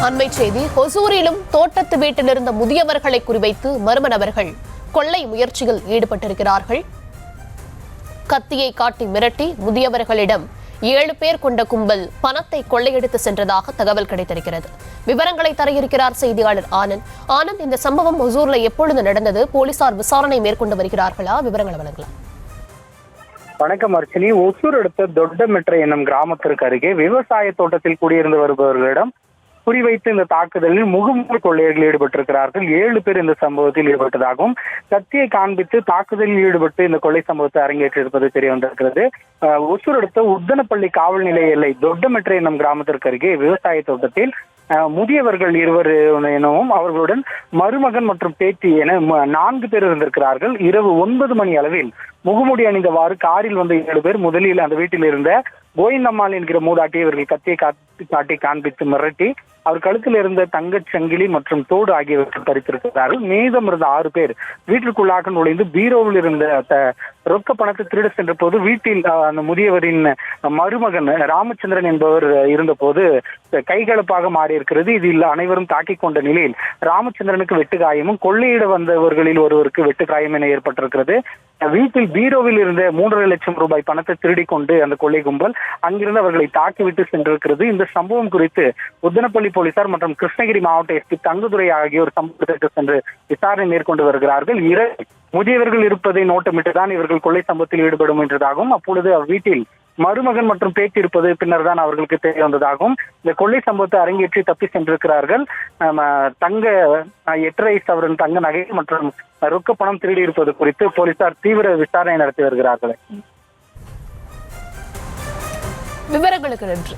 அண்மை செய்தி. ஹொசூரிலும் தோட்டத்து வீட்டில் இருந்த முதியவர்களை குறிவைத்து மர்ம நபர்கள் கொள்ளை முயற்சியில் ஈடுபட்டிருக்கிறார்கள். கத்தியை காட்டி மிரட்டி முதியவர்களிடம் 7 பேர் கொண்ட கும்பல் பணத்தை கொள்ளையடித்து சென்றதாக தகவல் கிடைத்திருக்கிறது. விவரங்களை தர இருக்கிறார் செய்தியாளர் ஆனந்த். இந்த சம்பவம் ஹொசூர்ல எப்பொழுது நடந்தது? போலீசார் விசாரணை மேற்கொண்டு வருகிறார்களா? விவரங்களை வழங்கலாம். வணக்கம் அர்ச்சனி. ஒசூர் அடுத்த தொட்டமெட்ரை என்னும் கிராமத்திற்கு அருகே விவசாய தோட்டத்தில் குடியிருந்து வருபவர்களிடம் குறிவைத்து இந்த தாக்குதலில் முகமூடி கொள்ளையர்கள் ஈடுபட்டிருக்கிறார்கள். 7 பேர் இந்த சம்பவத்தில் ஈடுபட்டதாகவும் கத்தியை காண்பித்து தாக்குதலில் ஈடுபட்டு இந்த கொள்ளை சம்பவத்தை அரங்கேற்றிருப்பது தெரிய வந்திருக்கிறது. ஒசூர் அடுத்த உத்தனப்பள்ளி காவல் நிலைய எல்லை தொட்டமெட்ரை என்னும் கிராமத்திற்கு அருகே விவசாய தோட்டத்தில் முதியவர்கள் 2 எனவும் அவர்களுடன் மருமகன் மற்றும் பேத்தி என 4 பேர் இருந்திருக்கிறார்கள். இரவு 9 மணி அளவில் முகமூடி அணிந்தவாறு காரில் வந்த 7 பேர் முதலில் அந்த வீட்டில் இருந்த கோயிந்தம்மாள் என்கிற மூதாட்டியை இவர்கள் கத்தியை காட்டி காண்பித்து மிரட்டி அவர் கழுத்தில் இருந்த தங்கச் சங்கிலி மற்றும் தோடு ஆகியவற்றை பறித்திருக்கிறார்கள். மீதம் இருந்த 6 பேர் வீட்டிற்குள்ளாக நுழைந்து பீரோவில் இருந்த ரொக்க பணத்தை திருட சென்ற போது வீட்டில் அந்த முதியவரின் மருமகன் ராமச்சந்திரன் என்பவர் இருந்த போது கைகலப்பாக மாறி இருக்கிறது. இதில் அனைவரும் தாக்கிக் கொண்ட நிலையில் ராமச்சந்திரனுக்கு வெட்டு காயமும் கொள்ளையிட வந்தவர்களில் ஒருவருக்கு வெட்டு காயம் என ஏற்பட்டிருக்கிறது. வீட்டில் பீரோவில் இருந்த 3.5 லட்சம் ரூபாய் பணத்தை திருடி கொண்டு அந்த கொள்ளை கும்பல் அங்கிருந்து அவர்களை தாக்கிவிட்டு சென்றிருக்கிறது. இந்த சம்பவம் குறித்து உத்தனப்பள்ளி போலீசார் மற்றும் கிருஷ்ணகிரி மாவட்ட எஸ்பி தங்குதுரை ஆகியோர் சம்பவத்திற்கு சென்று விசாரணை மேற்கொண்டு வருகிறார்கள். முதியவர்கள் இருப்பதை நோட்டமிட்டுதான் இவர்கள் கொள்ளை சம்பவத்தில் ஈடுபடும் என்றதாகவும் அப்பொழுது வீட்டில் மருமகன் மற்றும் பேட்டி இருப்பது பின்னர் தான் அவர்களுக்கு தெரிய வந்ததாகவும் இந்த கொள்ளை சம்பவத்தை அரங்கேற்றி தப்பி சென்றிருக்கிறார்கள். தங்க 8.5 சவரன் தங்க நகை மற்றும் ரொக்க பணம் திருடி இருப்பது குறித்து போலீசார் தீவிர விசாரணை நடத்தி வருகிறார்கள். விவரங்களுக்கு நன்றி.